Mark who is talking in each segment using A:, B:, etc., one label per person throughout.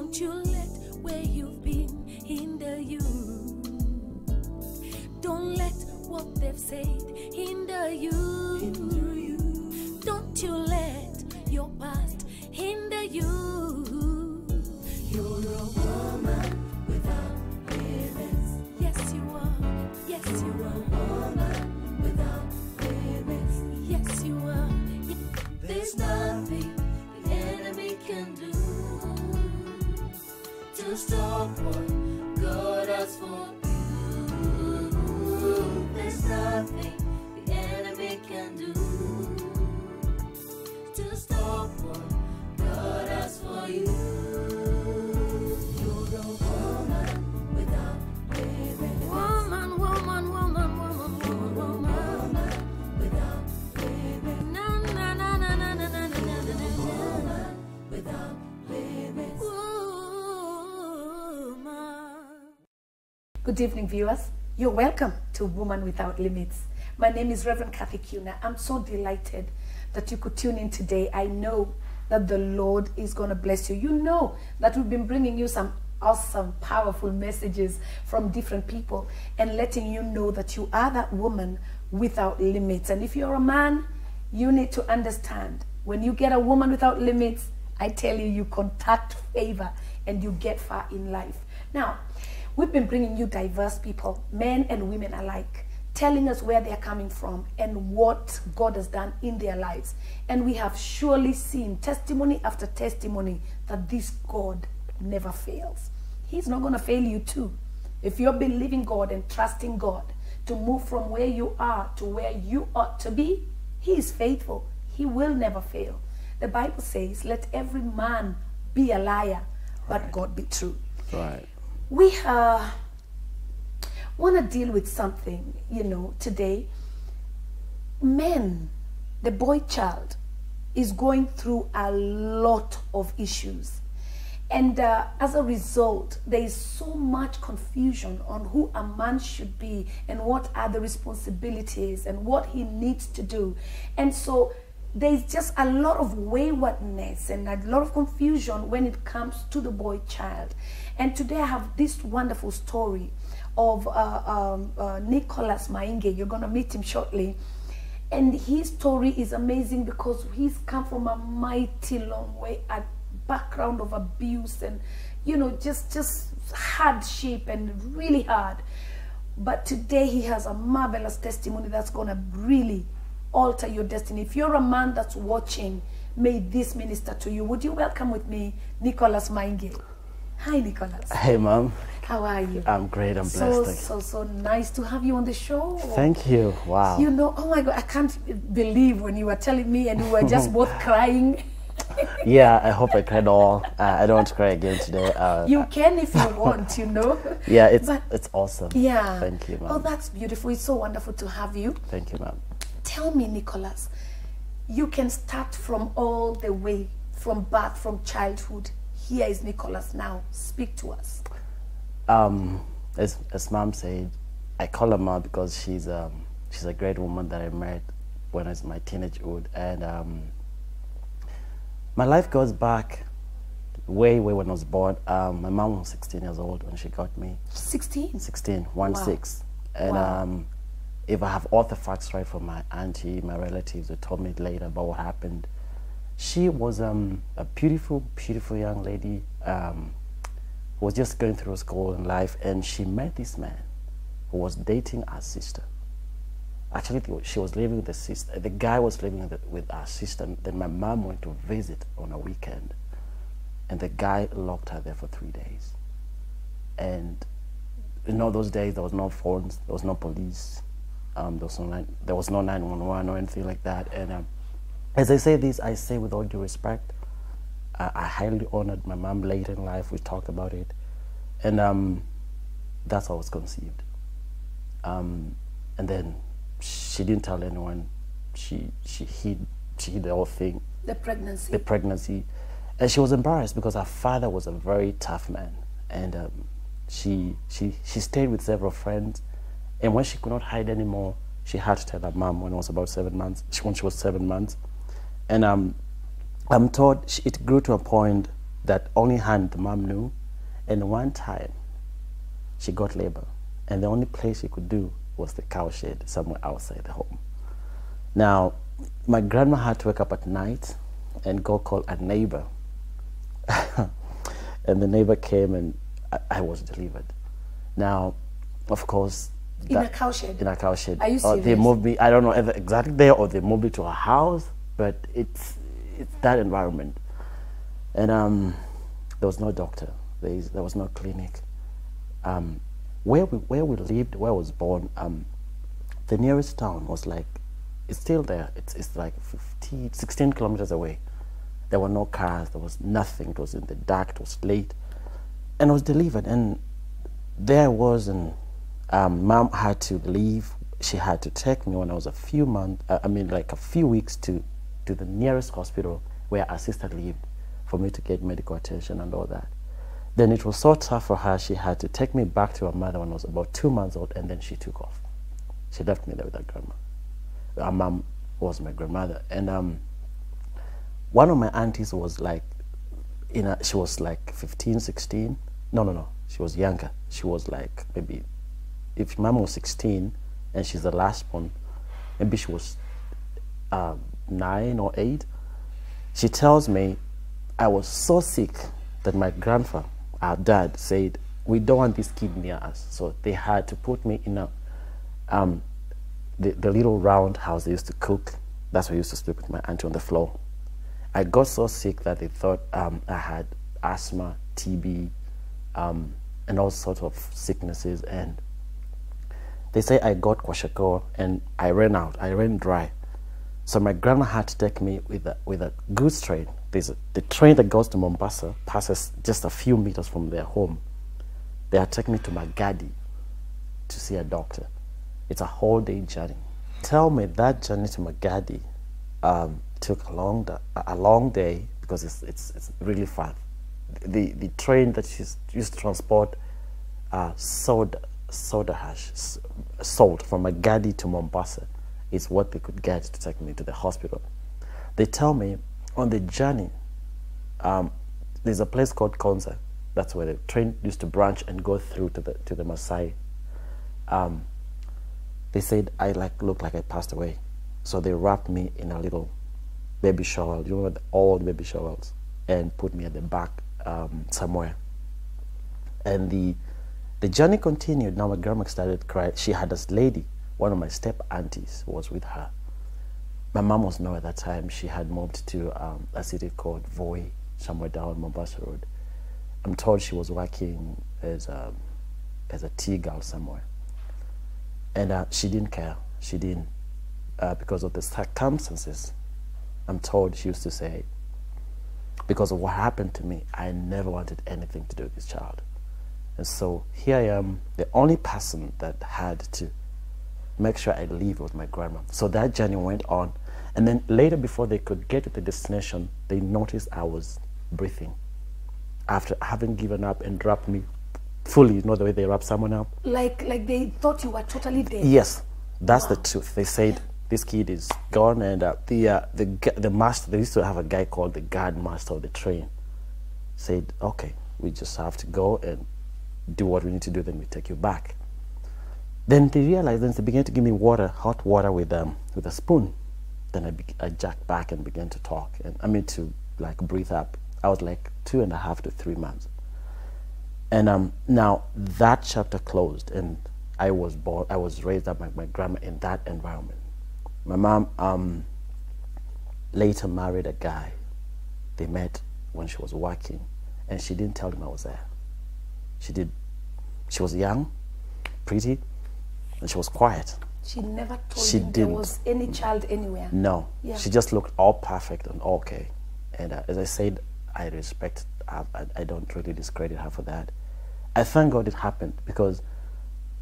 A: Don't you let where you've been hinder you. Don't let what they've said hinder you. Don't you let your past hinder you. You're a woman without limits. Yes, you are. Yes, you are. A woman without limits. Yes, you are. There's nothing the enemy can do to stop what God has for you. There's nothing the enemy can do to stop what God has for you. You're a woman without limits. Woman, woman, woman, woman, woman, woman without limits. Na na na na na na na na na na. Woman without limits. Woman.
B: Good evening, viewers. You're welcome to Woman Without Limits. My name is Reverend Kiuna. I'm so delighted that you could tune in today. I know that the Lord is going to bless you. You know that we've been bringing you some awesome, powerful messages from different people and letting you know that you are that woman without limits. And if you're a man, you need to understand, when you get a woman without limits, I tell you, you contact favor and you get far in life. Now, we've been bringing you diverse people, men and women alike, telling us where they're coming from and what God has done in their lives. And we have surely seen testimony after testimony that this God never fails. He's not going to fail you too. If you're believing God and trusting God to move from where you are to where you ought to be, He is faithful. He will never fail. The Bible says, let every man be a liar, but God be true.
C: Right.
B: We want to deal with something, today. Men, the boy child, is going through a lot of issues. And as a result, there is so much confusion on who a man should be and what are the responsibilities and what he needs to do. And so there's just a lot of waywardness and a lot of confusion when it comes to the boy child. And today I have this wonderful story of Nicholas Maingi. You're going to meet him shortly. And his story is amazing because he's come from a mighty long way, a background of abuse and, just hardship and really hard. But today he has a marvelous testimony that's going to really alter your destiny. If you're a man that's watching, may this minister to you. Would you welcome with me Nicholas Maingi? Hi, Nicholas.
C: Hey, Mom.
B: How are you?
C: I'm great. I'm blessed.
B: So nice to have you on the show.
C: Thank you. Wow.
B: Oh my God, I can't believe when you were telling me and we were just both crying.
C: Yeah, I hope I cried all. I don't want to cry again today.
B: You can if you want,
C: Yeah, it's awesome.
B: Yeah.
C: Thank you, Mom.
B: Oh, that's beautiful. It's so wonderful to have you.
C: Thank you, Mom.
B: Tell me, Nicholas, you can start from all the way, from birth, from childhood. Here is Nicholas now. Speak to us.
C: As Mom said, I call her Mom because she's a great woman that I met when I was in my teenagehood. And my life goes back way when I was born. My mom was 16 years old when she got me.
B: 16?
C: 16, 1-6.
B: Wow.
C: And
B: Wow.
C: If I have all the facts right from my auntie, my relatives who told me later about what happened, she was a beautiful, beautiful young lady who was just going through school and life, and she met this man who was dating our sister. Actually, she was living with the sister. The guy was living with our sister. Then my mom went to visit on a weekend, and the guy locked her there for 3 days. And those days there was no phones, there was no police. There was no 911 or anything like that. And as I say this, I say with all due respect, I highly honored my mom later in life. We talked about it. And that's how I was conceived. And then she didn't tell anyone. She hid the whole thing.
B: The pregnancy.
C: The pregnancy. And she was embarrassed because her father was a very tough man. And she stayed with several friends. And when she could not hide anymore, she had to tell her mom when it was about 7 months. When she was 7 months. And I'm told it grew to a point that only hand the mom knew. And one time, she got labor, and the only place she could do was the cow shed somewhere outside the home. Now, my grandma had to wake up at night and go call a neighbor. And the neighbor came, and I was delivered. Now, of course,
B: In a cow shed?
C: In a cow shed.
B: Are you
C: Or they
B: serious?
C: moved me, I don't know either exactly there or they moved me to a house, but it's that environment. And there was no doctor. There was no clinic. Where we lived, where I was born, the nearest town was like, it's still there. It's like 16 kilometers away. There were no cars. There was nothing. It was in the dark. It was late, and I was delivered. And there I was, and mom had to leave. She had to take me when I was a few weeks to the nearest hospital where our sister lived for me to get medical attention and all that. Then it was so tough for her, she had to take me back to her mother when I was about 2 months old, and then she took off. She left me there with her grandma. Our mom was my grandmother. And one of my aunties was like, she was like 15, 16. No, she was younger. She was like maybe, if mom was 16 and she's the last one, maybe she was 9 or 8. She tells me I was so sick that my grandfather, our dad, said, we don't want this kid near us. So they had to put me in a the little round house they used to cook. That's where I used to sleep with my auntie on the floor. I got so sick that they thought I had asthma, TB, and all sorts of sicknesses. And they say I got kwashiorkor, and I ran dry. So my grandma had to take me with a goods train. The train that goes to Mombasa passes just a few meters from their home. They had to take me to Magadi to see a doctor. It's a whole day journey. Tell me, that journey to Magadi took a long day because it's really far. The train that she used to transport soda hash, salt from Magadi to Mombasa is what they could get to take me to the hospital. They tell me on the journey, there's a place called Konza. That's where the train used to branch and go through to the Maasai. They said I looked like I passed away. So they wrapped me in a little baby shovel, you know, the old baby shovels, and put me at the back somewhere. And the journey continued. Now my grandma started crying. She had this lady, one of my step aunties was with her. My mom was not at that time. She had moved to a city called Voi, somewhere down Mombasa Road. I'm told she was working as a tea girl somewhere. And she didn't care. She didn't, because of the circumstances. I'm told she used to say, because of what happened to me, I never wanted anything to do with this child. And so here I am, the only person that had to make sure I live with my grandma. So that journey went on. And then later, before they could get to the destination, they noticed I was breathing. After having given up and dropped me fully, you know the way they wrap someone up? Like
B: they thought you were totally dead?
C: Yes, that's the truth. They said, this kid is gone. And the master, they used to have a guy called the guard master of the train, said, okay, we just have to go and do what we need to do, then we take you back. Then they realized, then they began to give me water, hot water with a spoon. Then I jacked back and began to talk, and to breathe up. I was like 2.5 to 3 months. And now that chapter closed, and I was raised up by my grandma in that environment. My mom later married a guy. They met when she was working, and she didn't tell him I was there. She was young, pretty, and she was quiet.
B: She never told him there was any child anywhere?
C: No. Yeah. She just looked all perfect and okay. And as I said, I respect her. I don't really discredit her for that. I thank God it happened, because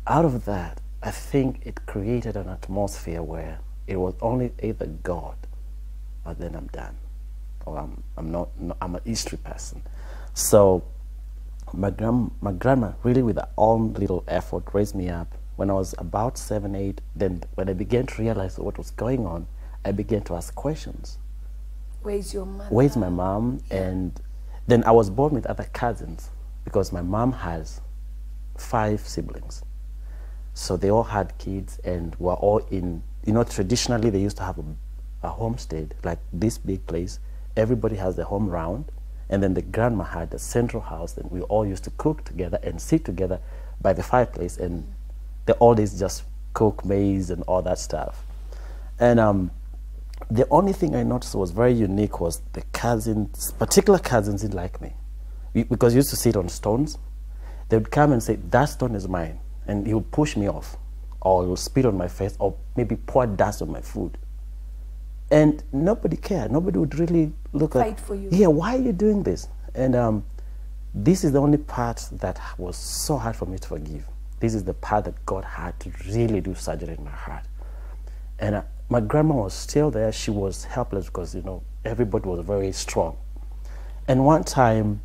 C: out of that, I think it created an atmosphere where it was only either God or then I'm done. Or I'm a history person. So my grandma really, with her own little effort, raised me up. When I was about 7, 8, then when I began to realize what was going on, I began to ask questions.
B: Where's your mother?
C: Where's my mom? Yeah. And Then I was born with other cousins because my mom has 5 siblings. So they all had kids and were all in, traditionally they used to have a homestead, like this big place. Everybody has their home round. And then the grandma had a central house, and we all used to cook together and sit together by the fireplace, and they always just cook maize and all that stuff. And the only thing I noticed was very unique was the cousins, particular cousins didn't like me. Because we used to sit on stones. They would come and say, that stone is mine. And he would push me off, or he would spit on my face, or maybe pour dust on my food. And nobody cared. Nobody would really
B: Fight for you.
C: Yeah, why are you doing this? And this is the only part that was so hard for me to forgive. This is the part that God had to really do surgery in my heart. And my grandma was still there. She was helpless because, everybody was very strong. And one time,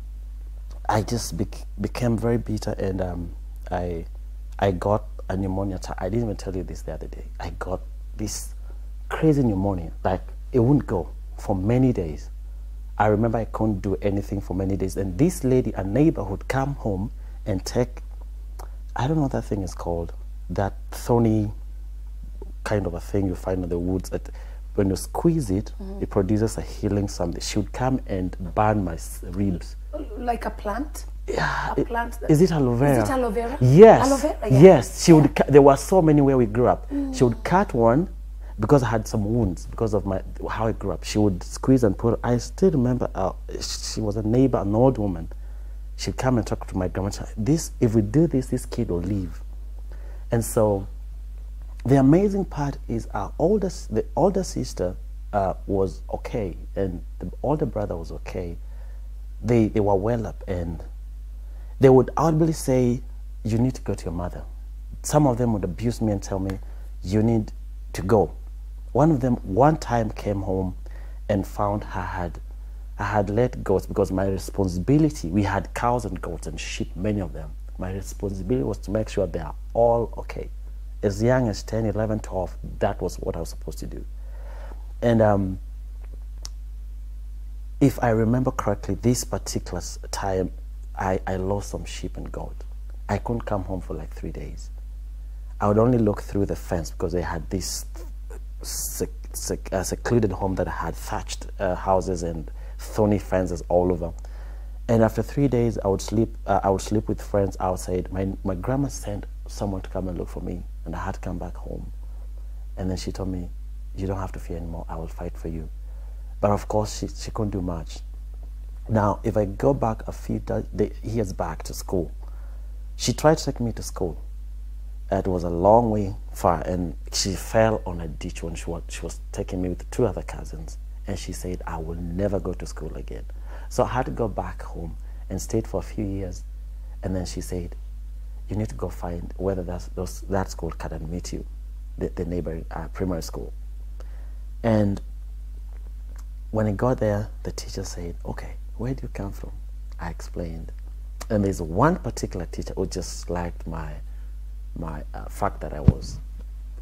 C: I just became very bitter, and I got a pneumonia. I didn't even tell you this the other day. I got this crazy pneumonia. Like, it wouldn't go for many days. I remember I couldn't do anything for many days. And this lady, a neighbor, would come home and take, I don't know what that thing is called, that thorny kind of a thing you find in the woods. When you squeeze it, it produces a healing something. She would come and burn my ribs.
B: Like a plant?
C: Yeah.
B: A plant.
C: Is it aloe vera?
B: Is it aloe vera?
C: Yes.
B: Aloe vera? Yeah.
C: Yes. She would. There were so many where we grew up. She would cut one because I had some wounds because of how I grew up. She would squeeze and put. I still remember. She was a neighbor, an old woman. She'd come and talk to my grandma. If we do this, this kid will leave. And so, the amazing part is the older sister was okay, and the older brother was okay. They were well up, and they would audibly say, you need to go to your mother. Some of them would abuse me and tell me, you need to go. One of them one time came home and found I had let goats, because my responsibility, we had cows and goats and sheep, many of them. My responsibility was to make sure they are all okay. As young as 10, 11, 12, that was what I was supposed to do. And if I remember correctly, this particular time, I lost some sheep and goat. I couldn't come home for like 3 days. I would only look through the fence because they had this secluded home that had thatched houses and thorny fences all over. And after 3 days, I would sleep with friends outside. My grandma sent someone to come and look for me, and I had to come back home. And then she told me, you don't have to fear anymore, I will fight for you. But of course, she couldn't do much. Now, if I go back a few years back to school, she tried to take me to school. It was a long way far, and she fell on a ditch when she was taking me with 2 other cousins. And she said, I will never go to school again. So I had to go back home and stayed for a few years. And then she said, you need to go find whether that school can admit you, the neighboring primary school. And when I got there, the teacher said, okay, where do you come from? I explained. And there's one particular teacher who just liked my fact that I was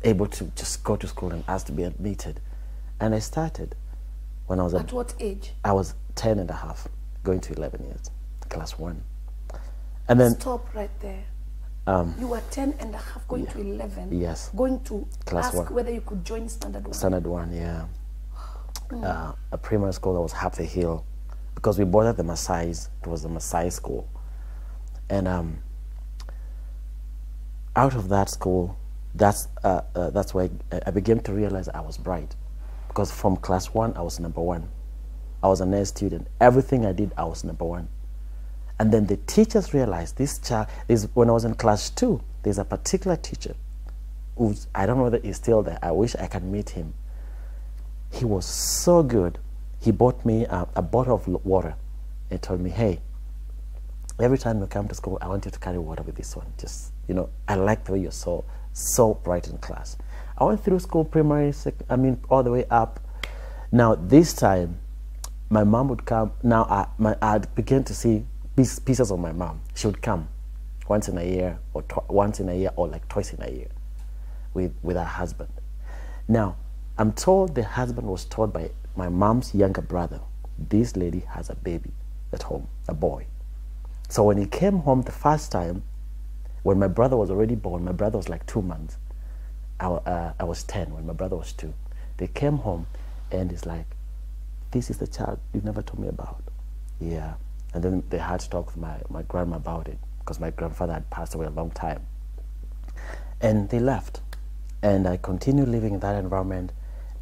C: able to just go to school and ask to be admitted. And I started when I was
B: at what age?
C: I was 10 and a half, going to 11 years, class 1. And then
B: stop right there. You were 10 and a half, going to 11.
C: Yes.
B: Going to
C: class
B: ask
C: 1.
B: Whether you could join standard 1.
C: Standard 1, yeah. A primary school that was half the hill, because we boarded the Maasai's. It was the Maasai school. And out of that school, that's where I began to realize I was bright, because from class 1 I was number 1. I was an A student. Everything I did, I was number 1. And then the teachers realized this child is. When I was in class 2, there's a particular teacher who, I don't know whether he's still there. I wish I could meet him. He was so good. He bought me a bottle of water and told me, hey, every time you come to school, I want you to carry water with this one. Just, I like the way you're so bright in class. I went through school, primary, all the way up. Now, this time, my mom would come. Now, I'd begin to see pieces of my mom. She would come once in a year, or like twice in a year with her husband. Now, I'm told the husband was told by my mom's younger brother, this lady has a baby. at home, a boy. So when he came home the first time, when my brother was already born, my brother was like 2 months. I was 10 when my brother was 2. They came home and it's like, this is the child you never told me about. Yeah. And then they had to talk with my grandma about it because my grandfather had passed away a long time. And they left. And I continued living in that environment.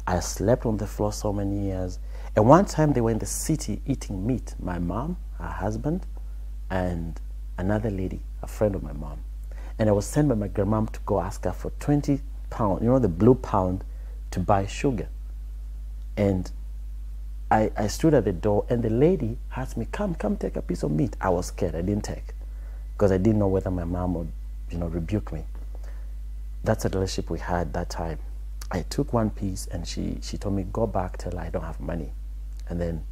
C: I slept on the floor so many years. And one time they were in the city eating meat. My mom, her husband, and another lady, a friend of my mom. And I was sent by my grandmom to go ask her for 20 pounds, you know, the blue pound, to buy sugar. And I stood at the door and the lady asked me, come take a piece of meat. I was scared. I didn't take because I didn't know whether my mom would, you know, rebuke me. That's a relationship we had that time. I took one piece and she told me, go back, tell her I don't have money. And then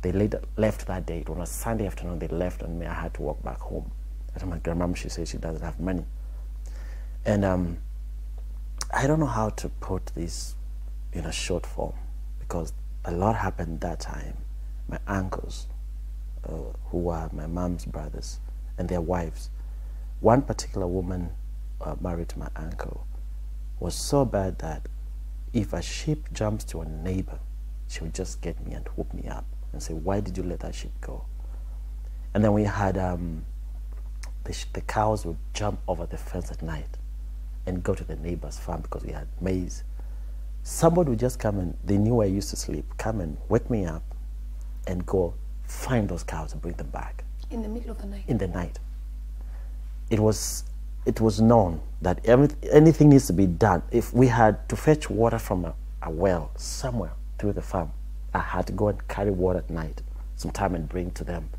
C: they left that day. It was a Sunday afternoon. They left and me, I had to walk back home. I told my grandmom, she said she doesn't have money. And I don't know how to put this in a short form because a lot happened that time. My uncles, who were my mom's brothers, and their wives. One particular woman married to my uncle was so bad that if a sheep jumps to a neighbor, she would just get me and whoop me up and say, why did you let that sheep go? And then we had the cows would jump over the fence at night and go to the neighbor's farm because we had maize. Somebody would just come and they knew I used to sleep, come and wake me up and go find those cows and bring them back.
B: In the middle of the night? In
C: the night. It was known that anything needs to be done. If we had to fetch water from a well somewhere through the farm, I had to go and carry water at night sometime and bring to them.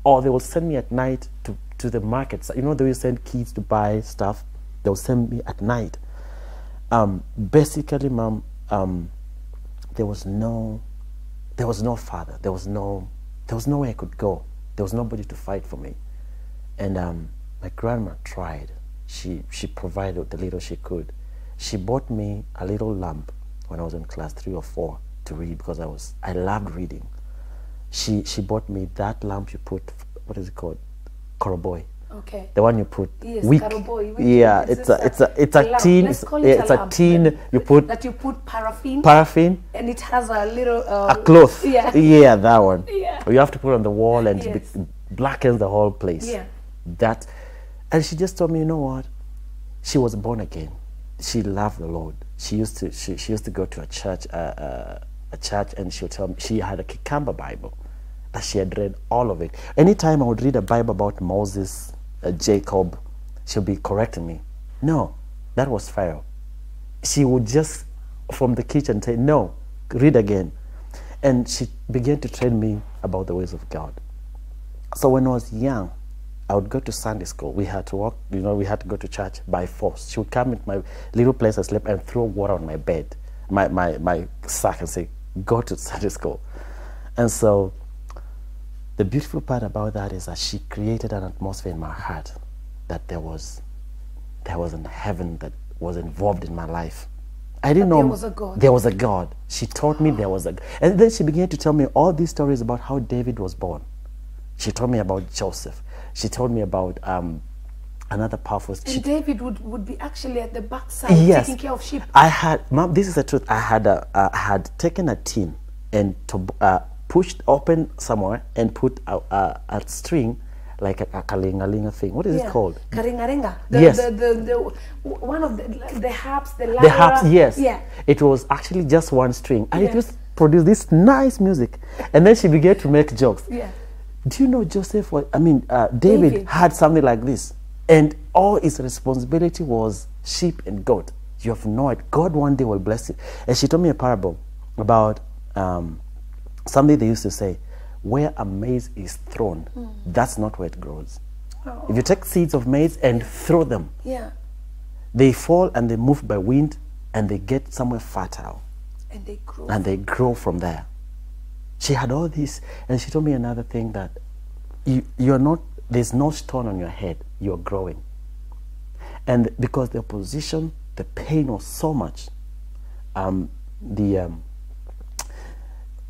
C: Or they will send me at night to the markets. You know, they will send kids to buy stuff. They will send me at night. Basically, Mom, there was no father. There was nowhere I could go. There was nobody to fight for me. And my grandma tried. She provided the little she could. She bought me a little lamp when I was in class 3 or 4 to read because I loved reading. She bought me that lamp you put, what is it called? Koroboy.
B: Okay.
C: The one you put.
B: Yes,
C: wick.
B: Koroboy.
C: Yeah, it's a tin. It's a tin you put.
B: That you put paraffin.
C: Paraffin.
B: And it has a little.
C: A cloth.
B: Yeah.
C: Yeah, that one.
B: Yeah.
C: You have to put it on the wall and
B: yes.
C: it blackens the whole place.
B: Yeah.
C: That, and she just told me, you know what? She was born again. She loved the Lord. She used to go to a church, and she would tell me she had a cucumber Bible that she had read all of it. Anytime I would read a Bible about Moses, Jacob, she'll be correcting me. No, that was Pharaoh. She would just from the kitchen say, no, read again. And she began to train me about the ways of God. So when I was young, I would go to Sunday school. We had to walk, you know, we had to go to church by force. She would come into my little place I slept and throw water on my bed, my sack, and say, go to Sunday school. And so the beautiful part about that is that she created an atmosphere in my heart that there was a heaven that was involved in my life. I didn't know
B: there was a God.
C: There was a God. She taught me there was a God. And then she began to tell me all these stories about how David was born. She told me about Joseph. She told me about another powerful.
B: And David would be actually at the backside,
C: yes,
B: taking care of sheep.
C: I had, Mom, this is the truth. I had taken a tin and pushed open somewhere and put a string, like a kalingalinga thing. What is it called?
B: Karingaringa.
C: Yes.
B: One of the harps, the lyra.
C: The harps, yes.
B: Yeah.
C: It was actually just one string. And it just produced this nice music. And then she began to make jokes.
B: Yeah.
C: Do you know David had something like this, and all his responsibility was sheep and goat. You have no idea. God one day will bless you. And she told me a parable about something they used to say, where a maize is thrown, that's not where it grows. Oh. If you take seeds of maize and throw them, they fall and they move by wind and they get somewhere fertile.
B: And they grow.
C: And they grow from there. She had all this, and she told me another thing, that you're not, there's no stone on your head, you're growing. And because the opposition, the pain was so much,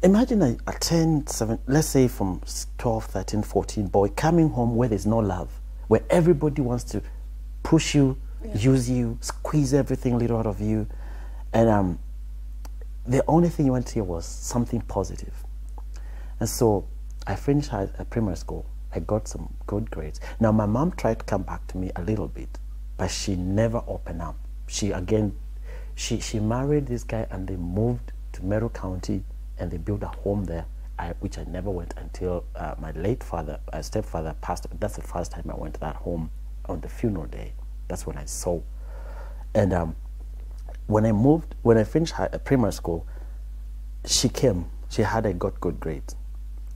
C: Imagine a 10, 7, let's say from 12, 13, 14 boy coming home where there's no love, where everybody wants to push you, use you, squeeze everything little out of you. And the only thing you want to hear was something positive. And so I finished primary school. I got some good grades. Now my mom tried to come back to me a little bit, but she never opened up. She married this guy and they moved to Meru County and they built a home there, which I never went until my late stepfather passed. That's the first time I went to that home on the funeral day. That's when I saw. And when I finished primary school, she came. She had got good grades.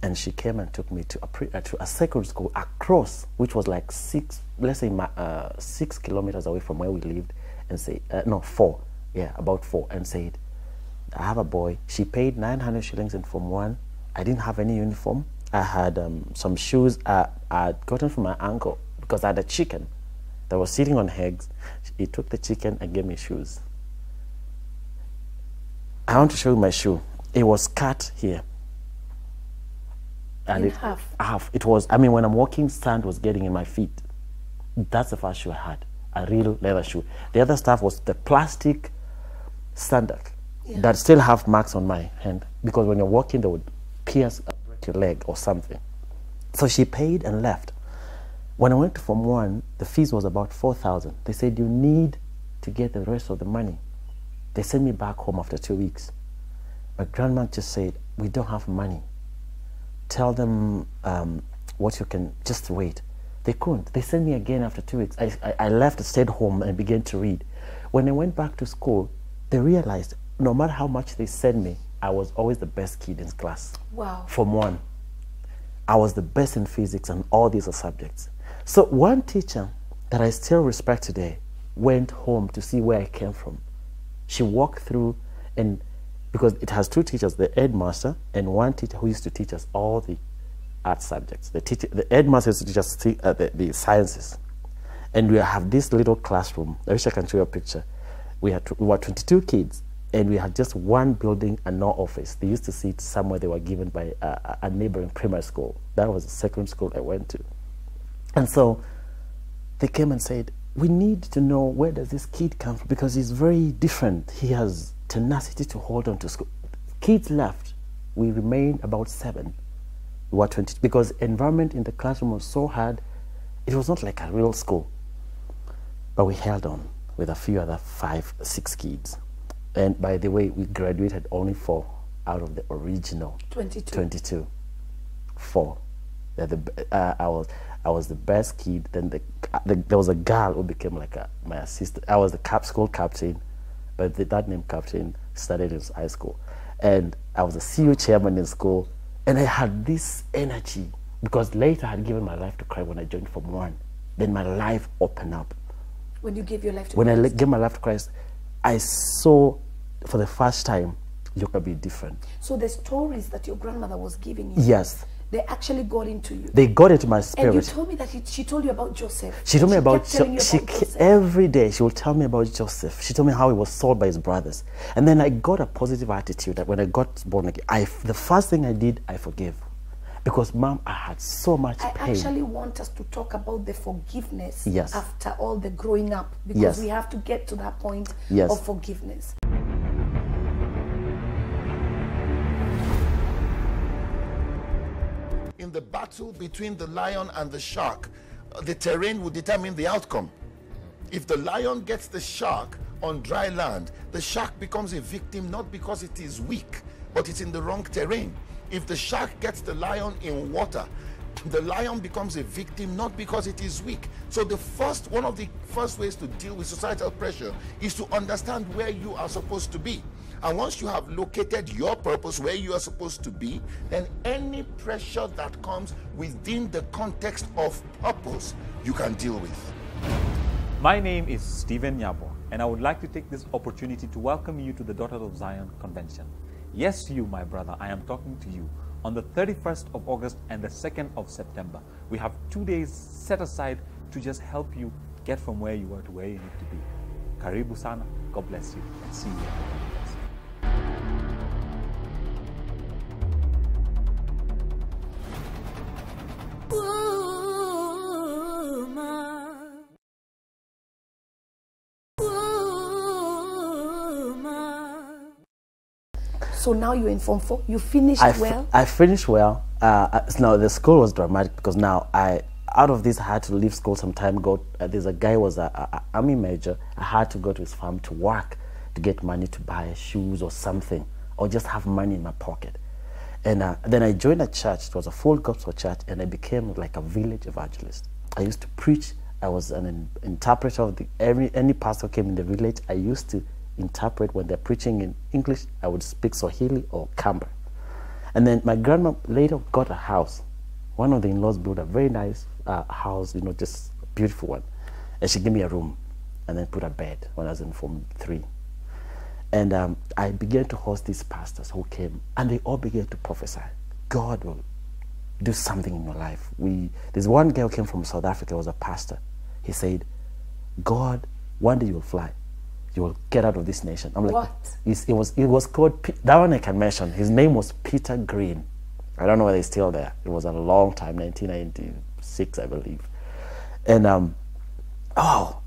C: And she came and took me to a secondary school across, which was like 6 kilometers away from where we lived, and say, no, 4, yeah, about 4, and said, I have a boy. She paid 900 shillings in Form 1. I didn't have any uniform. I had some shoes I'd gotten from my uncle because I had a chicken that was sitting on eggs. He took the chicken and gave me shoes. I want to show you my shoe. It was cut here. And half. It was, I mean, when I'm walking, sand was getting in my feet. That's the first shoe I had, a real leather shoe. The other stuff was the plastic sandal that still have marks on my hand, because when you're walking, they would pierce your leg or something. So she paid and left. When I went to Form 1, the fees was about 4,000. They said, you need to get the rest of the money. They sent me back home after 2 weeks. My grandma just said, we don't have money. Tell them what you can, just wait. They couldn't. They sent me again after 2 weeks. I left, stayed home and began to read. When I went back to school, they realized no matter how much they sent me, I was always the best kid in class.
B: Wow.
C: Form 1. I was the best in physics and all these subjects. So one teacher that I still respect today went home to see where I came from. She walked through, and because it has 2 teachers, the headmaster and one teacher who used to teach us all the art subjects. The headmaster used to teach us the sciences. And we have this little classroom. I wish I can show you a picture. We were 22 kids, and we had just one building and no office. They used to sit somewhere they were given by a neighboring primary school. That was the second school I went to. And so they came and said, we need to know, where does this kid come from? Because he's very different. He has tenacity to hold on to school. Kids left. We remained about 7. We were 20, because environment in the classroom was so hard. It was not like a real school. But we held on with a few other 5, 6 kids. And by the way, we graduated only 4 out of the original 22. 4. I was the best kid. Then there was a girl who became like my assistant. I was the school captain, but that name captain started in high school. And I was a CU chairman in school, and I had this energy because later I had given my life to Christ when I joined Form 1. Then my life opened up.
B: When you gave your life to
C: Christ? When I gave my life to Christ, I saw for the first time you can be different.
B: So the stories that your grandmother was giving you,
C: yes,
B: they actually got into you.
C: They got into my spirit.
B: And you told me that she told you about Joseph.
C: She told me about
B: Joseph.
C: Every day she would tell me about Joseph. She told me how he was sold by his brothers. And then I got a positive attitude that when I got born again, the first thing I did, I forgave. Because, Mom, I had so much pain.
B: I actually want us to talk about the forgiveness after all the growing up. Because we have to get to that point of forgiveness.
D: In the battle between the lion and the shark, the terrain will determine the outcome. If the lion gets the shark on dry land, the shark becomes a victim not because it is weak, but it's in the wrong terrain. If the shark gets the lion in water, the lion becomes a victim not because it is weak. So one of the first ways to deal with societal pressure is to understand where you are supposed to be. And once you have located your purpose, where you are supposed to be, then any pressure that comes within the context of purpose, you can deal with.
E: My name is Stephen Nyabo, and I would like to take this opportunity to welcome you to the Daughters of Zion Convention. Yes, you, my brother, I am talking to you. On the 31st of August and the 2nd of September, we have 2 days set aside to just help you get from where you are to where you need to be. Karibu sana, God bless you, and see you.
B: So now you're in Form 4. You finished well?
C: I finished well. Now, the school was dramatic because now out of this, I had to leave school sometime. There's a guy who was an army major. I had to go to his farm to work to get money to buy shoes or something, or just have money in my pocket. And then I joined a church. It was a full gospel church, and I became like a village evangelist. I used to preach. I was an interpreter of any pastor came in the village. I used to interpret when they're preaching in English. I would speak Swahili or Kamba. And then my grandma later got a house. One of the in-laws built a very nice house, you know, just a beautiful one. And she gave me a room and then put a bed when I was in Form 3. And I began to host these pastors who came, and they all began to prophesy. God will do something in your life. There's one guy who came from South Africa, was a pastor. He said, God, one day you will fly. You will get out of this nation. I'm like,
B: what?
C: It was called, that one I can mention. His name was Peter Green. I don't know whether he's still there. It was a long time, 1996, I believe. And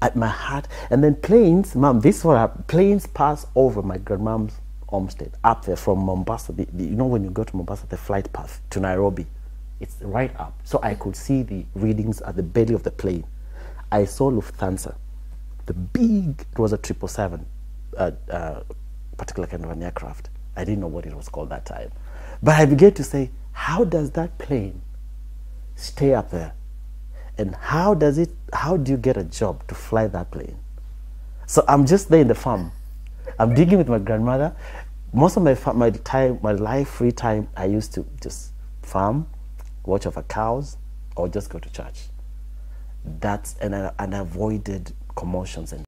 C: at my heart, and then planes, Mom, planes pass over my grandmom's homestead up there from Mombasa. You know, when you go to Mombasa, the flight path to Nairobi, it's right up. So I could see the readings at the belly of the plane. I saw Lufthansa. It was a 777, particular kind of an aircraft. I didn't know what it was called that time. But I began to say, how does that plane stay up there? And how do you get a job to fly that plane? So I'm just there in the farm. I'm digging with my grandmother. Most of my free time, I used to just farm, watch over cows, or just go to church. And I avoided commotions and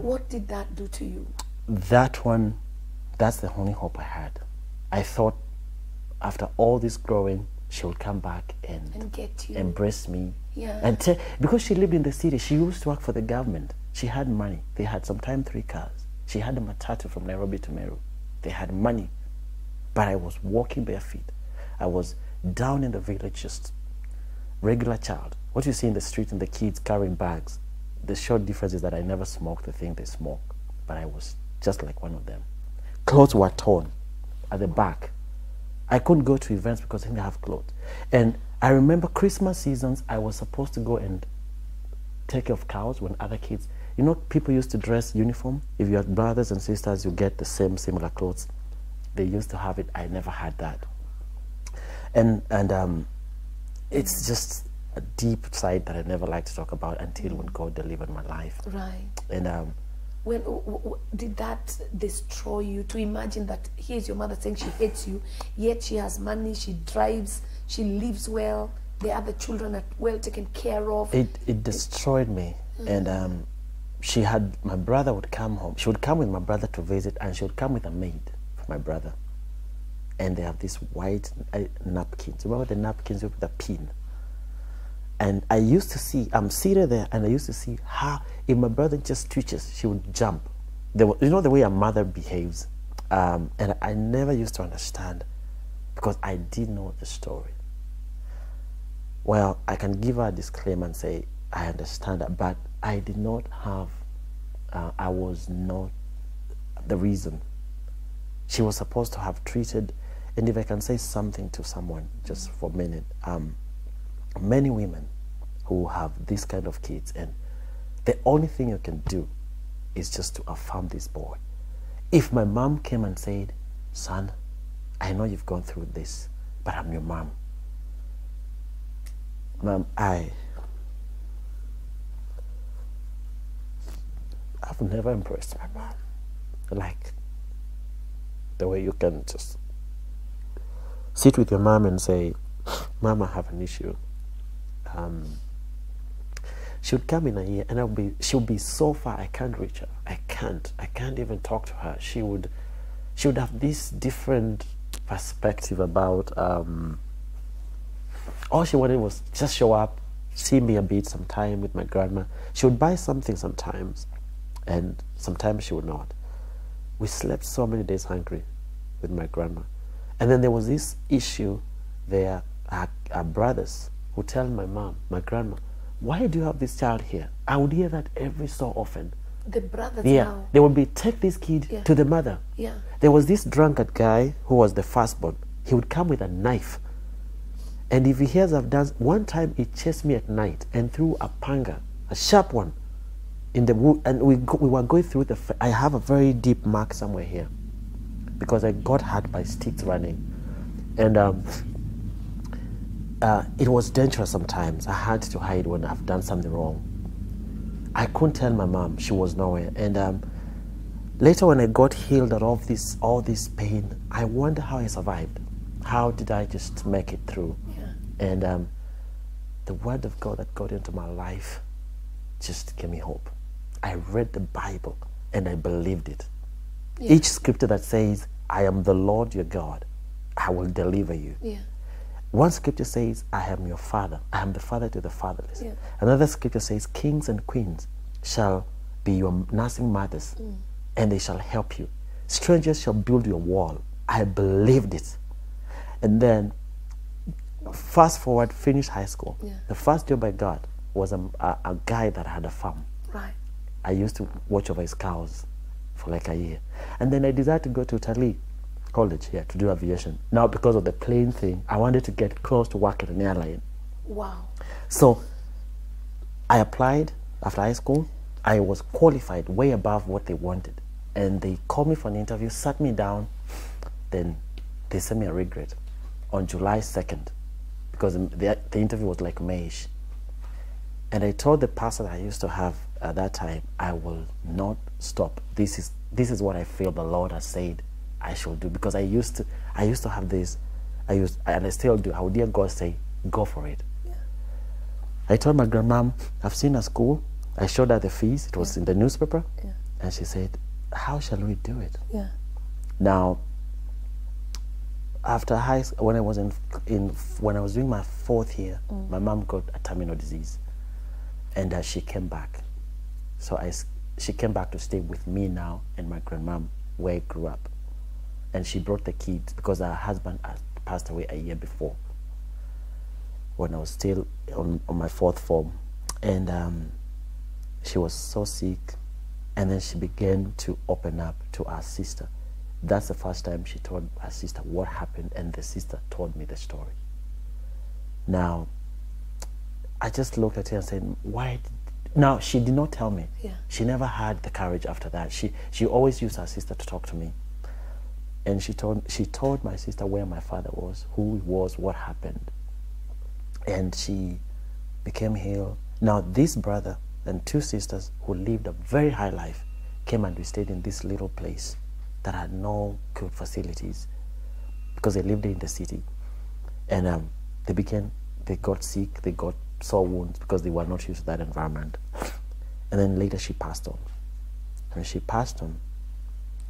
B: what did that do to you?
C: That's the only hope I had. I thought after all this growing, she would come back and
B: get you,
C: embrace me.
B: Yeah.
C: And because she lived in the city, she used to work for the government. She had money. They had sometimes 3 cars. She had a matatu from Nairobi to Meru. They had money. But I was walking bare feet. I was down in the village, just regular child. What you see in the street and the kids carrying bags. The short difference is that I never smoked the thing they smoke, but I was just like one of them. Clothes were torn at the back. I couldn't go to events because I didn't have clothes. And I remember Christmas seasons, I was supposed to go and take care of cows when other kids, you know, people used to dress uniform. If you had brothers and sisters, you get the similar clothes. They used to have it. I never had that. And it's just a deep side that I never like to talk about until when God delivered my life.
B: Right.
C: And
B: when did that destroy you, to imagine that here's your mother saying she hates you, yet she has money, she drives, she lives well, the other children are well taken care of?
C: It destroyed me. And my brother would come home. She would come with my brother to visit, and she would come with a maid for my brother. And they have these white napkins. Remember the napkins with the pin? And I used to see, I'm seated there, and I used to see how, if my brother just twitches, she would jump. You know the way a mother behaves. And I never used to understand, because I didn't know the story. Well, I can give her a disclaimer and say, I understand that, but I did not have, I was not the reason. She was supposed to have treated, and if I can say something to someone just for a minute, many women who have this kind of kids, and the only thing you can do is just to affirm this boy. If my mom came and said, son, I know you've gone through this, but I'm your mom. Mom, I've never impressed my mom like the way you can just sit with your mom and say, Mom, I have an issue. She would come in a year and she would be so far, I can't reach her. I can't even talk to her. She would have this different perspective about all she wanted was just show up, see me a bit sometime with my grandma. She would buy something sometimes, and sometimes she would not. We slept so many days hungry with my grandma. And then there was this issue there, our brothers would tell my mom, my grandma, why do you have this child here? I would hear that every so often.
B: The brothers
C: now. They would be, take this kid to the mother.
B: Yeah.
C: There was this drunkard guy who was the firstborn. He would come with a knife. And if he hears I've done, one time he chased me at night and threw a panga, a sharp one, in the wood. And we were going through I have a very deep mark somewhere here because I got hurt by sticks running. And it was dangerous sometimes. I had to hide when I've done something wrong. I couldn't tell my mom. She was nowhere. And later when I got healed of all this pain, I wonder how I survived. How did I just make it through? Yeah. And the word of God that got into my life just gave me hope. I read the Bible and I believed it. Yeah. Each scripture that says, I am the Lord your God, I will deliver you. Yeah. One scripture says, I am your father. I am the father to the fatherless. Yeah. Another scripture says, kings and queens shall be your nursing mothers, and they shall help you. Strangers shall build your wall. I believed it. And then, fast forward, finished high school. Yeah. The first job I got was a guy that had a farm.
B: Right.
C: I used to watch over his cows for like a year. And then I decided to go to Italy college here to do aviation. Now, because of the plane thing, I wanted to get close to work at an airline.
B: Wow.
C: So I applied after high school. I was qualified way above what they wanted. And they called me for an interview, sat me down, then they sent me a regret on July 2nd because the interview was like May-ish. And I told the pastor that I used to have at that time, I will not stop. This is what I feel the Lord has said I should do, because I used to have this, and I still do. I would hear God say, go for it. Yeah. I told my grandmom, I've seen a school. I showed her the fees. It was in the newspaper. Yeah. And she said, how shall we do it? Yeah. Now, after high school, when I was when I was doing my 4th year, my mom got a terminal disease, and she came back. So she came back to stay with me now and my grandmom where I grew up. And she brought the kids because her husband had passed away a year before when I was still on my 4th form. And she was so sick. And then she began to open up to her sister. That's the first time she told her sister what happened, and the sister told me the story. Now, I just looked at her and said, why? Now, she did not tell me. Yeah. She never had the courage after that. She always used her sister to talk to me. And she told my sister where my father was, who he was, what happened. And she became healed. Now, this brother and 2 sisters who lived a very high life came and we stayed in this little place that had no good facilities because they lived in the city. And they got sick, they got sore wounds because they were not used to that environment. And then later she passed on. When she passed on,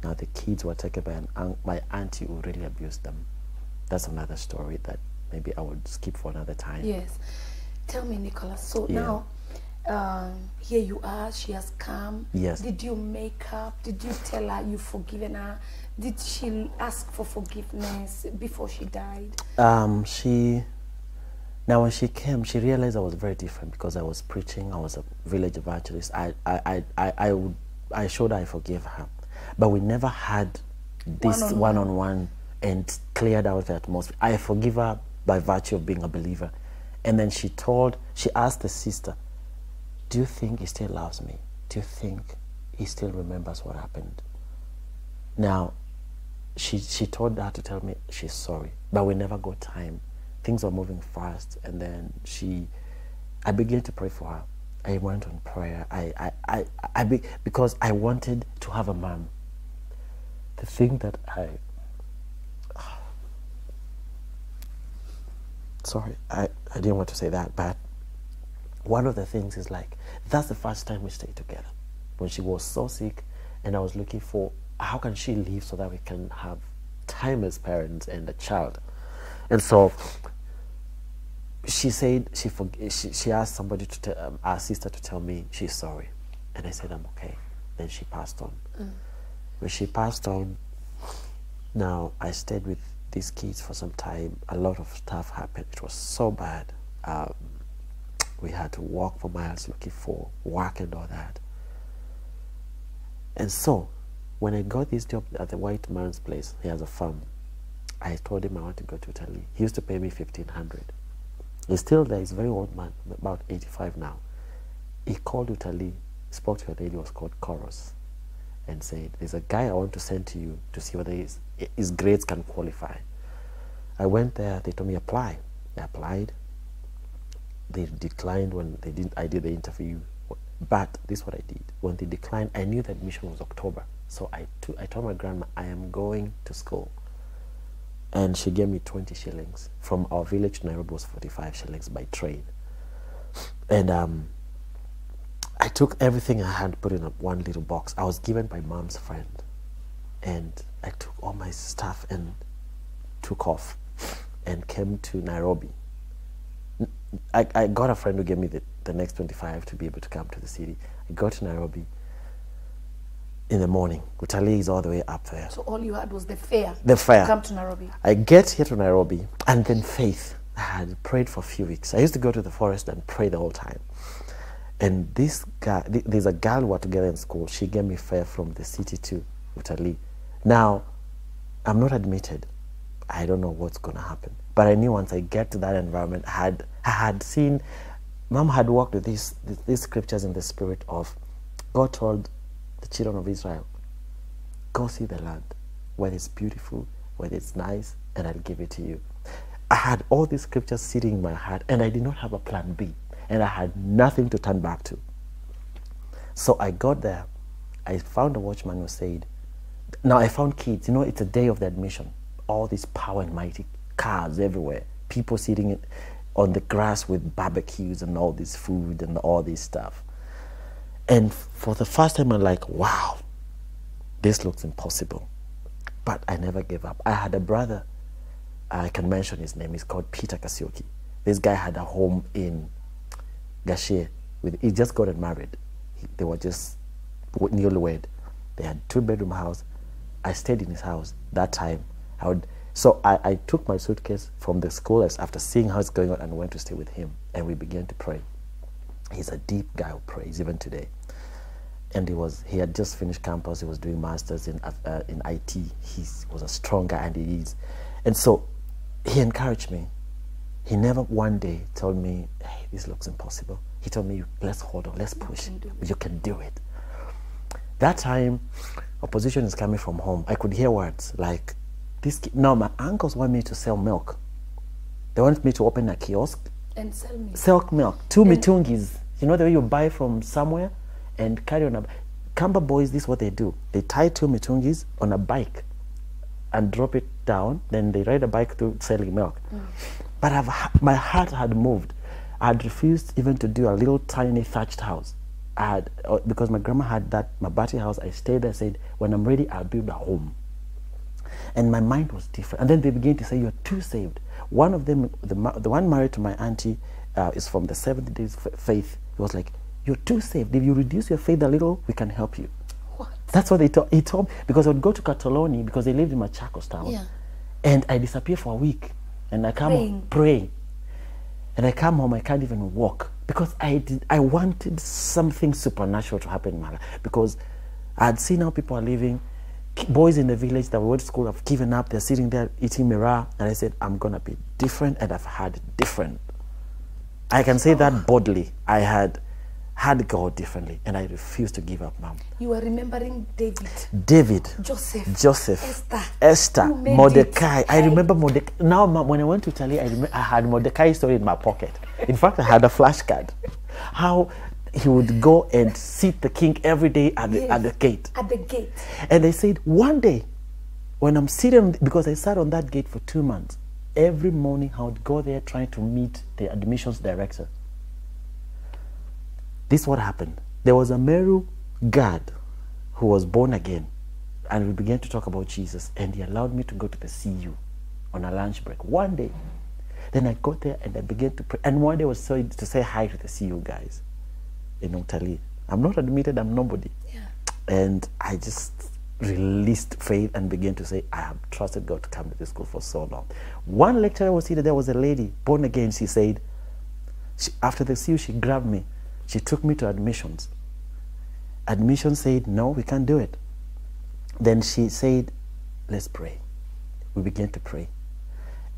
C: now the kids were taken by my auntie who really abused them. That's another story that maybe I would skip for another time.
B: Yes. Tell me, Nicholas, so now here you are, she has come.
C: Yes.
B: Did you make up? Did you tell her you've forgiven her? Did she ask for forgiveness before she died?
C: Now when she came, she realized I was very different because I was preaching. I was a village evangelist. I showed her I forgave her, but we never had this one-on-one and cleared out the atmosphere. I forgive her by virtue of being a believer, And then she asked the sister, do you think he still loves me? Do you think he still remembers what happened? Now, she told her to tell me she's sorry, but we never got time. Things were moving fast, and then I began to pray for her. I went on prayer. Because I wanted to have a mom. The thing that sorry, I didn't want to say that, but one of the things is like, that's the first time we stayed together. When she was so sick, and I was looking for, how can she leave so that we can have time as parents and a child? And so she said she asked somebody to tell our sister to tell me she's sorry, and I said I'm okay. Then she passed on. When she passed on, now I stayed with these kids for some time. A lot of stuff happened. It was so bad. We had to walk for miles looking for work and all that. And so when I got this job at the white man's place, he has a farm, I told him I want to go to Italy. He used to pay me $1,500. He's still there. He's a very old man, about 85 now. He called Italy, spoke to a lady who was called Coros, and said, there's a guy I want to send to you to see whether his grades can qualify. I went there. They told me apply. I applied. They declined when I did the interview. But this is what I did. When they declined, I knew the admission was October. So I told my grandma, I am going to school. And she gave me 20 shillings. From our village to Nairobi was 45 shillings by train. And I took everything I had, put in one little box. I was given by mom's friend. And I took all my stuff and took off and came to Nairobi. I got a friend who gave me the next 25 to be able to come to the city. I got to Nairobi in the morning. Utalii is all the way up there.
B: So all you had was the fare.
C: The fare.
B: To come to Nairobi.
C: I get here to Nairobi, and then faith. I had prayed for a few weeks. I used to go to the forest and pray the whole time. And this guy, there's a girl who were together in school. She gave me fare from the city to Utalii. Now, I'm not admitted. I don't know what's going to happen. But I knew once I get to that environment, I had seen, Mom had walked with these scriptures in the spirit of, God told the children of Israel, go see the land, whether it's beautiful, whether it's nice, and I'll give it to you. I had all these scriptures sitting in my heart, and I did not have a plan B, and I had nothing to turn back to. So I got there. I found a watchman who said, now I found kids, it's a day of the admission, all these power and mighty cars everywhere, people sitting on the grass with barbecues and all this food and all this stuff. And for the first time, I'm like, wow, this looks impossible. But I never gave up. I had a brother, I can mention his name, he's called Peter Kasioki. This guy had a home in Gashie. He just got married. They were just newlywed. They had 2-bedroom house. I stayed in his house that time. So I took my suitcase from the school after seeing how it's going on and went to stay with him. And we began to pray. He's a deep guy who prays even today. And he had just finished campus. He was doing masters in IT. He was a strong guy, and he is. And so he encouraged me. He never one day told me, hey, this looks impossible. He told me, let's hold on, let's push. You can do it. That time, opposition is coming from home. I could hear words like, now my uncles want me to sell milk. They want me to open a kiosk
B: and
C: sell milk. 2 mitungis. You know the way you buy from somewhere and carry on a... Kamba boys, this is what they do. They tie 2 mitungis on a bike and drop it down. Then they ride a bike to selling milk. But my heart had moved. I had refused even to do a little tiny thatched house. Because my grandma had that mabati house. I stayed there, said, when I'm ready, I'll build a home. And my mind was different. And then they began to say, you're too saved. One of them, the one married to my auntie, is from the 70 Days Faith. He was like, you're too saved. If you reduce your faith a little, we can help you.
B: What?
C: That's what he told me. Because I would go to Catalonia, because they lived in Machakos town.
B: Yeah.
C: And I disappear for a week. And I come home praying. And I come home, I can't even walk. Because I wanted something supernatural to happen in my life. Because I had seen how people are living. Boys in the village that we went to school have given up. They're sitting there eating mirror. And I said, I'm going to be different. And I've had different. I can say that boldly. I had God differently, and I refused to give up, Mom.
B: You were remembering
C: David,
B: Joseph,
C: Esther, Mordecai. I remember Mordecai. Now, Mom, when I went to Italy, I had Mordecai's story in my pocket. In fact, I had a flashcard. How he would go and sit the king every day at the gate.
B: At the gate.
C: And they said, one day, when I'm sitting, because I sat on that gate for 2 months, every morning I would go there trying to meet the admissions director. This is what happened. There was a Meru guard who was born again, and we began to talk about Jesus, and he allowed me to go to the CU on a lunch break one day. Then I got there and I began to pray. And one day I was to say hi to the CU guys in Italy. I'm not admitted, I'm nobody.
B: Yeah.
C: And I just released faith and began to say, I have trusted God to come to this school for so long. One lecturer was here, there was a lady, born again. She said, after the CU, she grabbed me. She took me to admissions. Admissions said, no, we can't do it. Then she said, let's pray. We began to pray.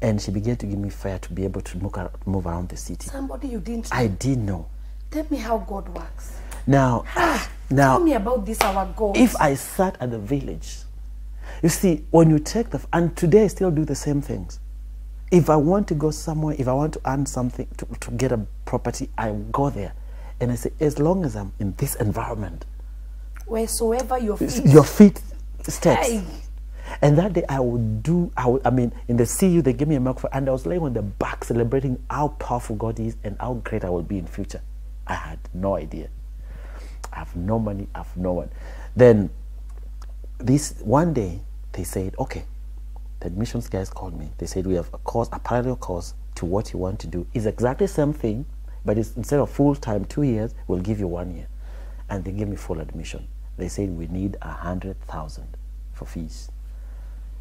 C: And she began to give me fire to be able to move around the city.
B: Somebody you didn't know.
C: I didn't know.
B: Tell me how God works.
C: Now,
B: tell me about this, our God.
C: If I sat at the village, you see, when you take and today I still do the same things. If I want to go somewhere, if I want to earn something, to get a property, I go there. And I say, as long as I'm in this environment,
B: wheresoever your
C: feet steps.
B: Hey.
C: And that day I mean, in the CU, they gave me a microphone, and I was laying on the back celebrating how powerful God is and how great I will be in future. I had no idea. I have no money, I have no one. Then, this one day, they said, okay, the admissions guys called me. They said, we have a course, a parallel course to what you want to do. It's exactly the same thing, but it's, instead of full-time 2 years, we'll give you 1 year. And they gave me full admission. They said, we need 100,000 for fees.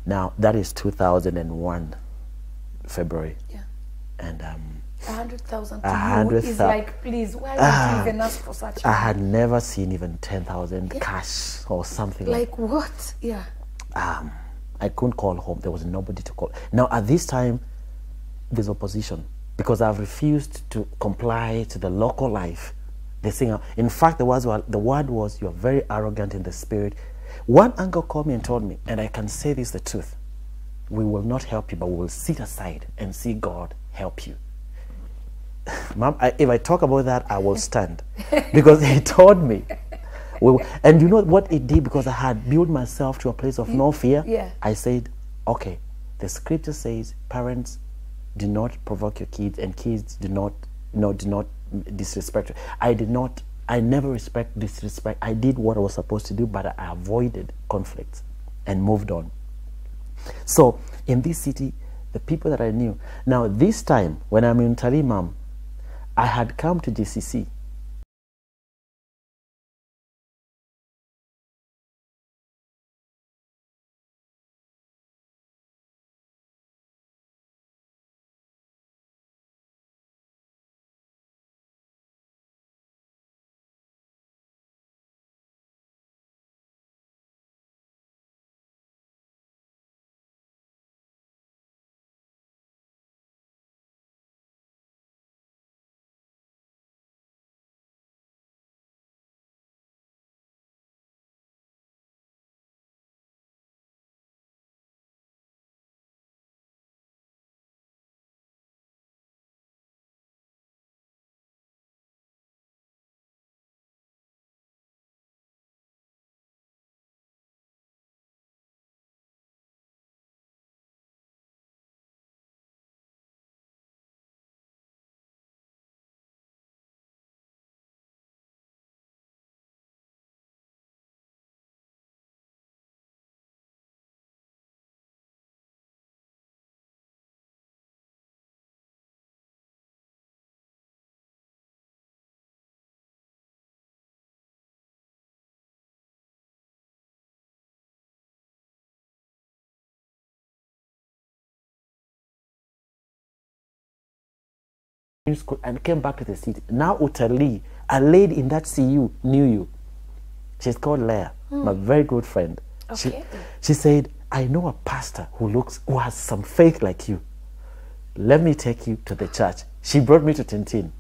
C: Now, that is 2001, February.
B: Yeah.
C: And
B: 100,000 to you is like, please, why would you even ask for such?
C: I had never seen even 10,000 cash or something like
B: what? Yeah.
C: I couldn't call home. There was nobody to call. Now, at this time, there's opposition because I've refused to comply to the local life. They sing. In fact, the word was, you're very arrogant in the spirit. One uncle called me and told me, and I can say this the truth, we will not help you, but we will sit aside and see God help you. Mom, if I talk about that, I will stand. Because he told me. And you know what it did? Because I had built myself to a place of no fear.
B: Yeah.
C: I said, okay, the scripture says, parents, do not provoke your kids, and kids do not disrespect. I never disrespect. I did what I was supposed to do, but I avoided conflicts and moved on. So in this city, the people that I knew. Now this time, when I'm in Talimam, I had come to GCC. School and came back to the city. Now Utali, a lady in that CU knew you. She's called Leah, my very good friend.
B: Okay.
C: She said, I know a pastor who has some faith like you. Let me take you to the church. She brought me to Tintin.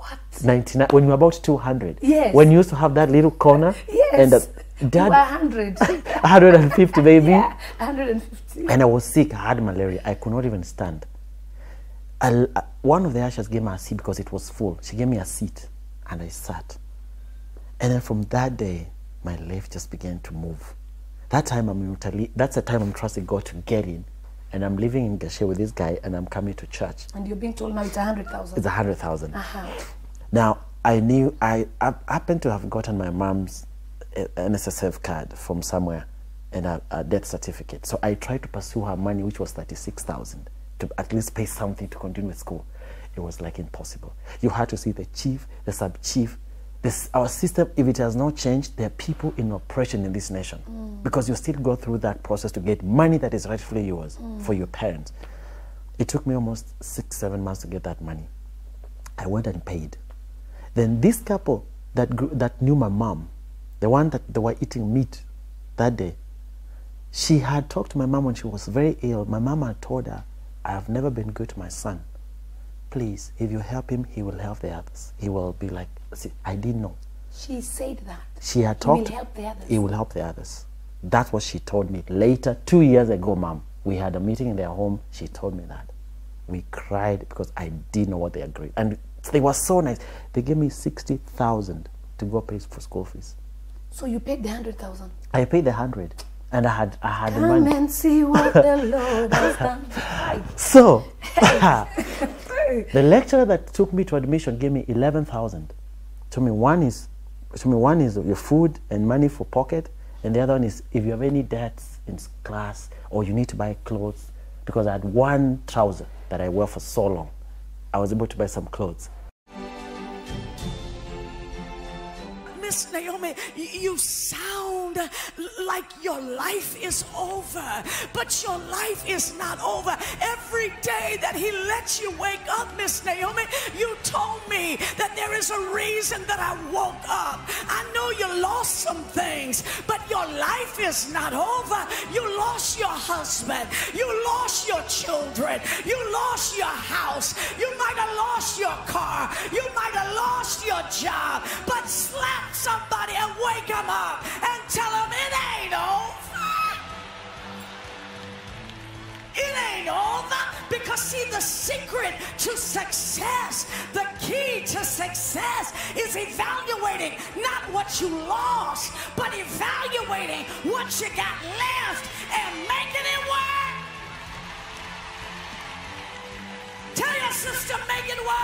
B: What?
C: 99, when you were about 200.
B: Yes.
C: When you used to have that little corner.
B: Yes.
C: And
B: You were 100.
C: 150, baby.
B: Yeah, 150.
C: And I was sick. I had malaria. I could not even stand. One of the ushers gave me a seat because it was full. She gave me a seat, and I sat. And then from that day, my life just began to move. That's the time I'm trusting God to get in. And I'm living in Gashe with this guy, and I'm coming to church.
B: And you're being told now it's 100,000.
C: It's 100,000.
B: Uh-huh.
C: Now, I happened to have gotten my mom's NSSF card from somewhere and a death certificate. So I tried to pursue her money, which was 36,000, to at least pay something to continue with school. It was like impossible. You had to see the chief, the sub-chief. Our system, if it has not changed, there are people in oppression in this nation because you still go through that process to get money that is rightfully yours for your parents. It took me almost 6-7 months to get that money. I went and paid. Then this couple that knew my mom, the one that they were eating meat that day, she had talked to my mom when she was very ill. My mom had told her, I have never been good to my son. Please, if you help him, he will help the others. He will be like, see, I didn't know.
B: She said that.
C: She had talked.
B: He will help the others.
C: He will help the others. That's what she told me. Later, 2 years ago, Mom, we had a meeting in their home. She told me that. We cried because I didn't know what they agreed. And they were so nice. They gave me 60,000 to go pay for school fees.
B: So you paid the 100,000?
C: I paid the 100. And I had the
B: Come
C: money.
B: and see what the Lord has done.
C: So, the lecturer that took me to admission gave me 11,000. To me, one is your food and money for pocket, and the other one is if you have any debts in class or you need to buy clothes, because I had one trouser that I wear for so long. I was able to buy some clothes.
A: Miss Naomi, you sound like your life is over, but your life is not over. Every day that he lets you wake up, Miss Naomi, you told me that there is a reason that I woke up. I know you lost some things, but your life is not over. You lost your husband, you lost your children, you lost your house, you might have lost your car, you might have lost your job, but slap somebody and wake them up and tell them it ain't over. It ain't over. Because see, the secret to success, the key to success is evaluating not what you lost, but evaluating what you got left and making it work. Tell your sister, make it work.